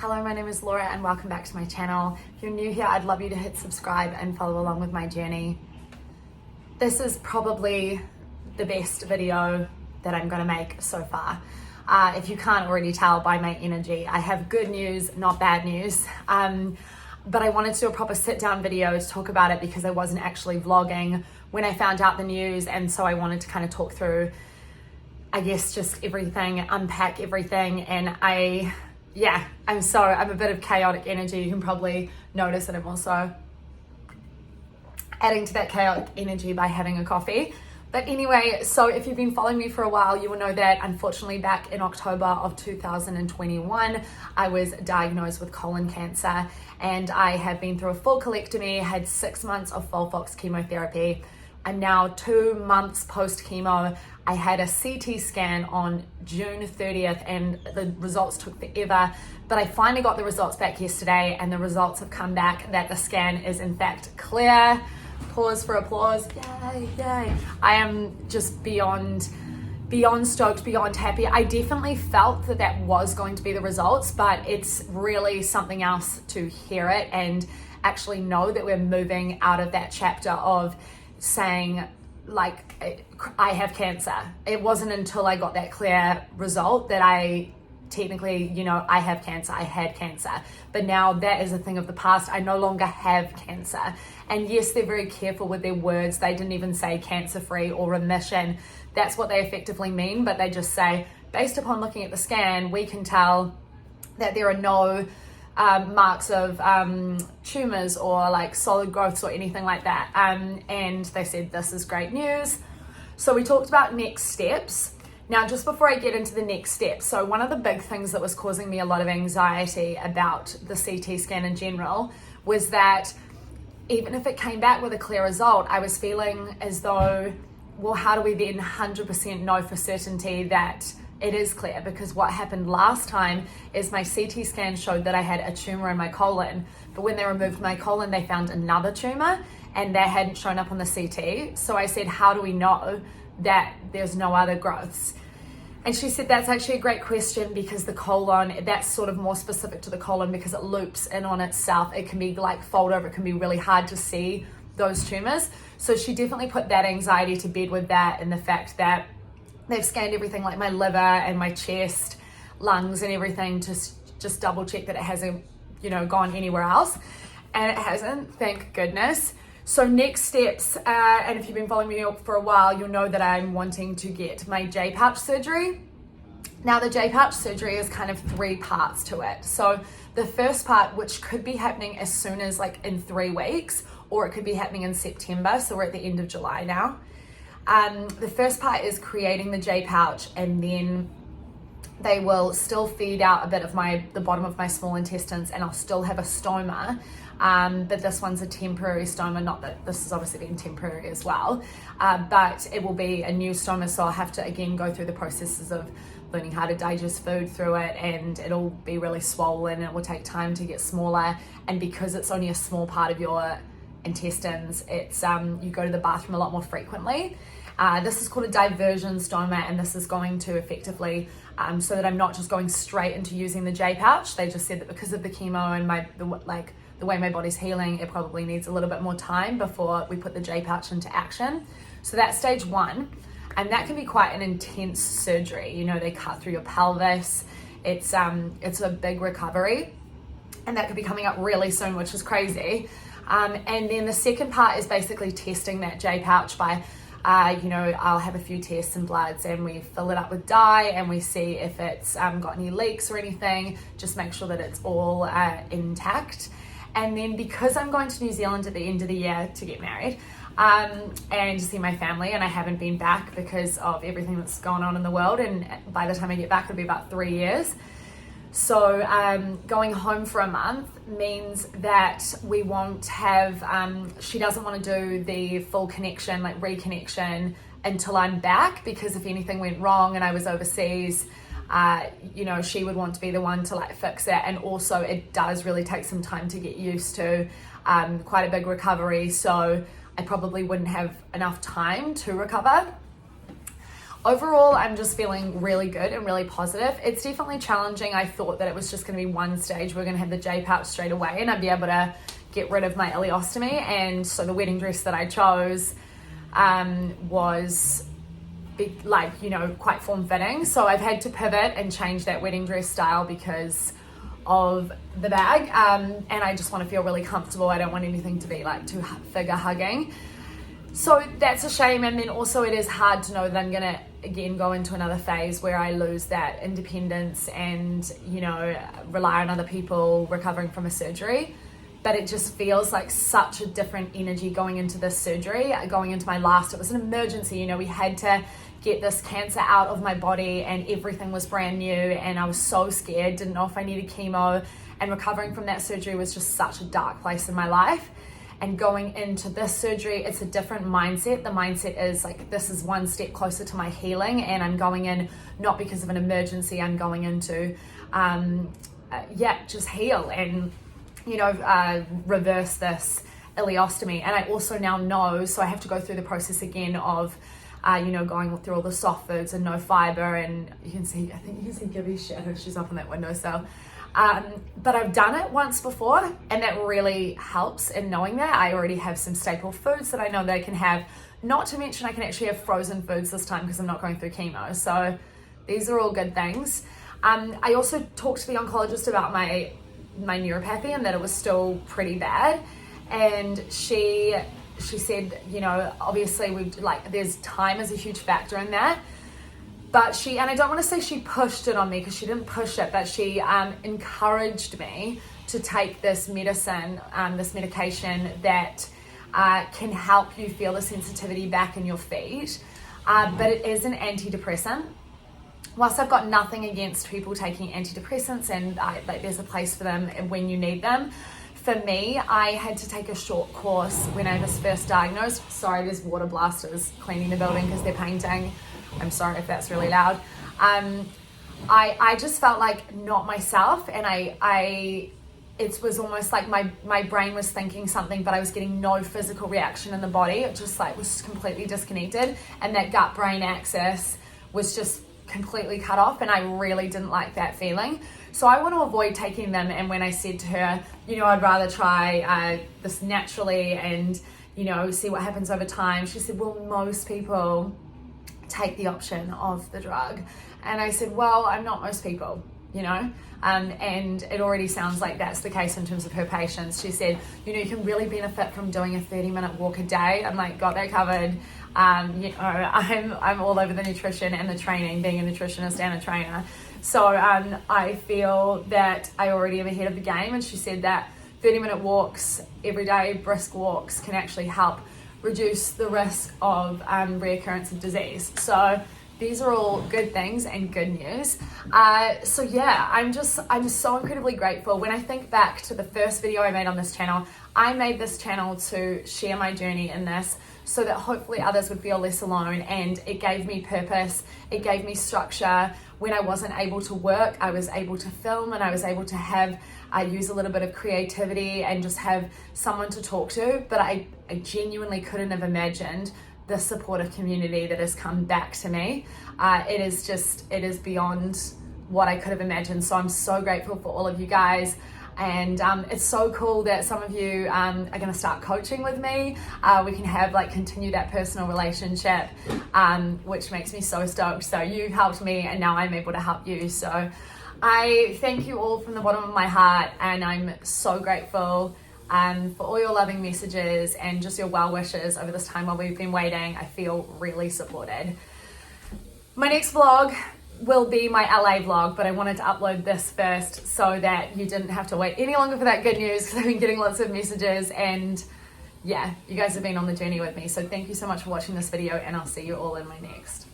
Hello, my name is Laura and welcome back to my channel. If you're new here, I'd love you to hit subscribe and follow along with my journey. This is probably the best video that I'm gonna make so far. If you can't already tell by my energy, I have good news, not bad news. But I wanted to do a proper sit down video to talk about it because I wasn't actually vlogging when I found out the news, and so I wanted to kind of talk through, I guess, just everything, unpack everything. And I'm a bit of chaotic energy. You can probably notice that I'm also adding to that chaotic energy by having a coffee. But anyway, so if you've been following me for a while, you will know that unfortunately back in October of 2021, I was diagnosed with colon cancer, and I have been through a full colectomy, had 6 months of FOLFOX chemotherapy. I'm now 2 months post chemo. I had a CT scan on June 30th and the results took forever, but I finally got the results back yesterday, and the results have come back that the scan is in fact clear. Pause for applause. Yay, yay. I am just beyond stoked, beyond happy. I definitely felt that that was going to be the results, but it's really something else to hear it and actually know that we're moving out of that chapter of saying, like, I have cancer. It wasn't until I got that clear result that I technically, I have cancer, I had cancer. But now that is a thing of the past. I no longer have cancer. And yes, they're very careful with their words. They didn't even say cancer-free or remission. That's what they effectively mean, but they just say, based upon looking at the scan, we can tell that there are no marks of tumors or like solid growths or anything like that. And they said, this is great news. So we talked about next steps. Now, just before I get into the next steps, so one of the big things that was causing me a lot of anxiety about the CT scan in general was that even if it came back with a clear result, I was feeling as though, well, how do we then 100% know for certainty that it is clear? Because what happened last time is my CT scan showed that I had a tumor in my colon, but when they removed my colon, they found another tumor and that hadn't shown up on the CT. So I said, how do we know that there's no other growths? And she said, that's actually a great question, because the colon, that's sort of more specific to the colon because it loops in on itself. It can be like fold over, it can be really hard to see those tumors. So she definitely put that anxiety to bed with that, and the fact that they've scanned everything like my liver and my chest, lungs and everything to just double check that it hasn't, gone anywhere else. And it hasn't, thank goodness. So next steps, and if you've been following me for a while, you'll know that I'm wanting to get my J-pouch surgery. Now the J-pouch surgery is kind of 3 parts to it. So the first part, which could be happening as soon as like in 3 weeks, or it could be happening in September. So we're at the end of July now. The first part is creating the J-pouch, and then they will still feed out a bit of the bottom of my small intestines, and I'll still have a stoma. But this one's a temporary stoma, not that this has obviously been temporary as well, but it will be a new stoma, so I'll have to again go through the processes of learning how to digest food through it, and it'll be really swollen and it will take time to get smaller. And because it's only a small part of your intestines, it's you go to the bathroom a lot more frequently. This is called a diversion stoma, and this is going to effectively, so that I'm not just going straight into using the J-pouch. They just said that because of the chemo and the way my body's healing, it probably needs a little bit more time before we put the J-pouch into action. So that's stage 1, and that can be quite an intense surgery. They cut through your pelvis. It's a big recovery, and that could be coming up really soon, which is crazy. And then the second part is basically testing that J-pouch by, I'll have a few tests and bloods, and we fill it up with dye, and we see if it's got any leaks or anything, just make sure that it's all intact. And then because I'm going to New Zealand at the end of the year to get married and to see my family, and I haven't been back because of everything that's going on in the world, and by the time I get back it'll be about 3 years. So going home for a month means that we won't have, she doesn't want to do the full connection, like reconnection, until I'm back, because if anything went wrong and I was overseas, she would want to be the one to like fix it. And also it does really take some time to get used to, quite a big recovery. So I probably wouldn't have enough time to recover. overall, I'm just feeling really good and really positive. It's definitely challenging. I thought that it was just going to be one stage. We're going to have the Jpop straight away and I'd be able to get rid of my ileostomy. And so the wedding dress that I chose was quite form-fitting. So I've had to pivot and change that wedding dress style because of the bag. And I just want to feel really comfortable. I don't want anything to be like too figure hugging. So that's a shame. And then also it is hard to know that I'm going to again go into another phase where I lose that independence and, rely on other people recovering from a surgery. But it just feels like such a different energy going into this surgery, going into my last. It was an emergency, we had to get this cancer out of my body and everything was brand new and I was so scared, didn't know if I needed chemo, and recovering from that surgery was just such a dark place in my life. And going into this surgery, it's a different mindset. The mindset is like, this is one step closer to my healing, and I'm going in not because of an emergency, I'm going into, just heal and, reverse this ileostomy. And I also now know, so I have to go through the process again of, going through all the soft foods and no fiber, and I think you can see Gibby's shadow, she's up on that windowsill. But I've done it once before and that really helps in knowing that. I already have some staple foods that I know that I can have, not to mention I can actually have frozen foods this time because I'm not going through chemo. So these are all good things. I also talked to the oncologist about my neuropathy and that it was still pretty bad. And she said, obviously there's time is a huge factor in that. But and I don't want to say she pushed it on me because she didn't push it, but she encouraged me to take this medicine, this medication that can help you feel the sensitivity back in your feet. But it is an antidepressant. Whilst I've got nothing against people taking antidepressants and there's a place for them when you need them, for me, I had to take a short course when I was first diagnosed. Sorry, there's water blasters cleaning the building because they're painting. I'm sorry if that's really loud. I just felt like not myself, and it was almost like my brain was thinking something, but I was getting no physical reaction in the body. It just was completely disconnected, and that gut-brain axis was just completely cut off, and I really didn't like that feeling. So I want to avoid taking them. And when I said to her, I'd rather try this naturally and, see what happens over time, she said, well, most people take the option of the drug. And I said, well, I'm not most people, and it already sounds like that's the case in terms of her patients. She said, you can really benefit from doing a 30-minute walk a day. I'm like, got that covered. I'm all over the nutrition and the training, being a nutritionist and a trainer. So I feel that I already am ahead of the game. And she said that 30-minute walks every day, brisk walks, can actually help reduce the risk of reoccurrence of disease. So these are all good things and good news. I'm so incredibly grateful. When I think back to the first video I made on this channel, I made this channel to share my journey in this so that hopefully others would feel less alone, and it gave me purpose, it gave me structure. When I wasn't able to work, I was able to film, and I was able to have use a little bit of creativity and just have someone to talk to. But I genuinely couldn't have imagined the supportive community that has come back to me. It is beyond what I could have imagined. So I'm so grateful for all of you guys. And it's so cool that some of you are going to start coaching with me. We can have continue that personal relationship, which makes me so stoked. So you've helped me and now I'm able to help you. So I thank you all from the bottom of my heart, and I'm so grateful for all your loving messages and just your well wishes over this time while we've been waiting. I feel really supported. My next vlog will be my LA vlog, but I wanted to upload this first so that you didn't have to wait any longer for that good news, because I've been getting lots of messages, and yeah, you guys have been on the journey with me. So thank you so much for watching this video, and I'll see you all in my next.